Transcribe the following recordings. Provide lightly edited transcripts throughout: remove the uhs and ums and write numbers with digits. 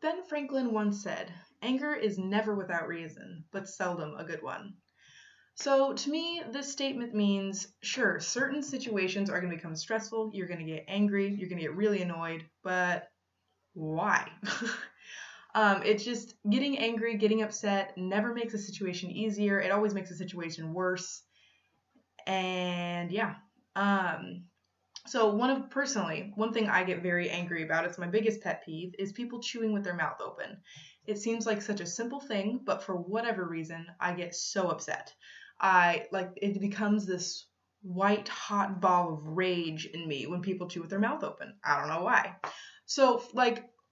Ben Franklin once said, "Anger is never without reason, but seldom a good one." So to me, this statement means, sure, certain situations are going to become stressful, you're going to get angry, you're going to get really annoyed, but why? It's just getting angry, getting upset never makes a situation easier. It always makes a situation worse. And yeah. So one thing I get very angry about, it's my biggest pet peeve, is people chewing with their mouth open. It seems like such a simple thing, but for whatever reason, I get so upset. It becomes this white hot ball of rage in me when people chew with their mouth open. I don't know why. So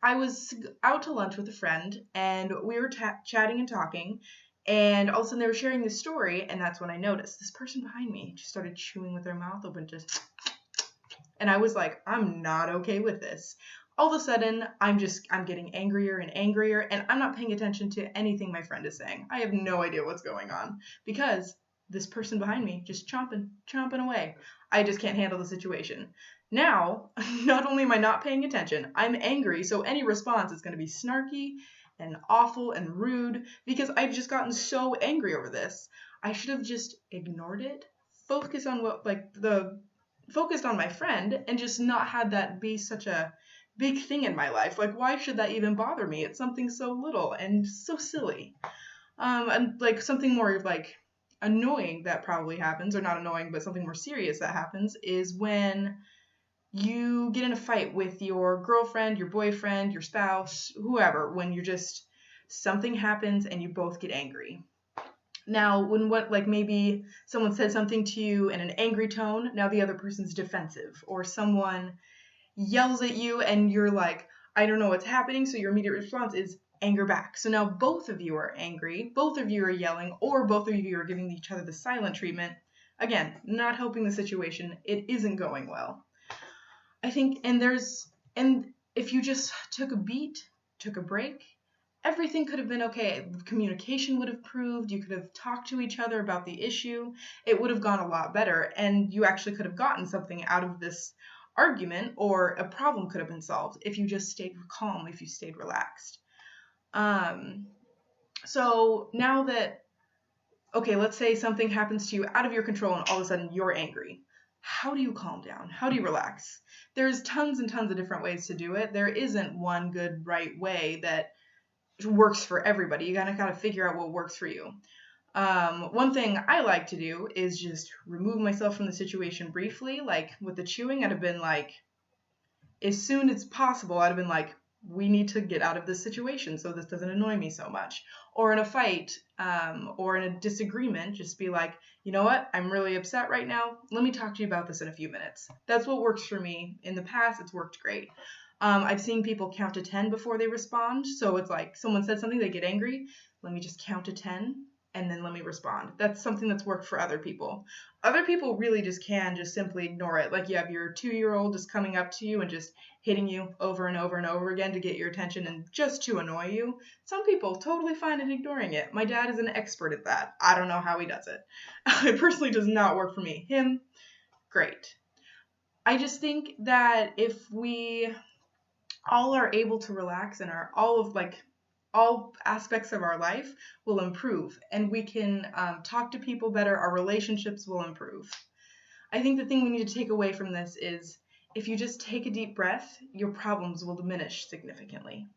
I was out to lunch with a friend and we were chatting and talking, and all of a sudden they were sharing this story, and that's when I noticed this person behind me just started chewing with their mouth open, and I was like, I'm not okay with this. All of a sudden, I'm getting angrier and angrier, and I'm not paying attention to anything my friend is saying. I have no idea what's going on because this person behind me just chomping away. I just can't handle the situation. Now, not only am I not paying attention, I'm angry, so any response is going to be snarky and awful and rude because I've just gotten so angry over this. I should have just ignored it, focused on my friend, and just not had that be such a big thing in my life. Like, why should that even bother me? It's something so little and so silly. And like something more like annoying that probably happens, or not annoying, but something more serious that happens, is when you get in a fight with your girlfriend, your boyfriend, your spouse, whoever, when something happens and you both get angry. Now, maybe someone said something to you in an angry tone, now the other person's defensive, or someone yells at you and you're like, I don't know what's happening, so your immediate response is anger back. So now both of you are angry, both of you are yelling, or both of you are giving each other the silent treatment. Again, not helping the situation. It isn't going well. I think, and if you just took a beat, took a break, everything could have been okay. Communication would have improved. You could have talked to each other about the issue. It would have gone a lot better, and you actually could have gotten something out of this argument, or a problem could have been solved if you just stayed calm, if you stayed relaxed. So now that, okay, let's say something happens to you out of your control and all of a sudden you're angry. How do you calm down? How do you relax? There's tons and tons of different ways to do it. There isn't one good, right way that works for everybody. You gotta figure out what works for you. One thing I like to do is just remove myself from the situation briefly. Like with the chewing, I'd have been like, as soon as possible, I'd have been like, we need to get out of this situation so this doesn't annoy me so much. Or in a fight, or in a disagreement, just be like, you know what, I'm really upset right now. Let me talk to you about this in a few minutes. That's what works for me. In the past, it's worked great. I've seen people count to 10 before they respond. So it's like someone said something, they get angry. Let me just count to 10 and then let me respond. That's something that's worked for other people. Other people really just simply ignore it. Like you have your 2-year-old just coming up to you and just hitting you over and over and over again to get your attention and just to annoy you. Some people totally fine in ignoring it. My dad is an expert at that. I don't know how he does it. It personally does not work for me. Him, great. I just think that if we all are able to relax and all aspects of our life will improve, and we can talk to people better, our relationships will improve. I think the thing we need to take away from this is if you just take a deep breath, your problems will diminish significantly.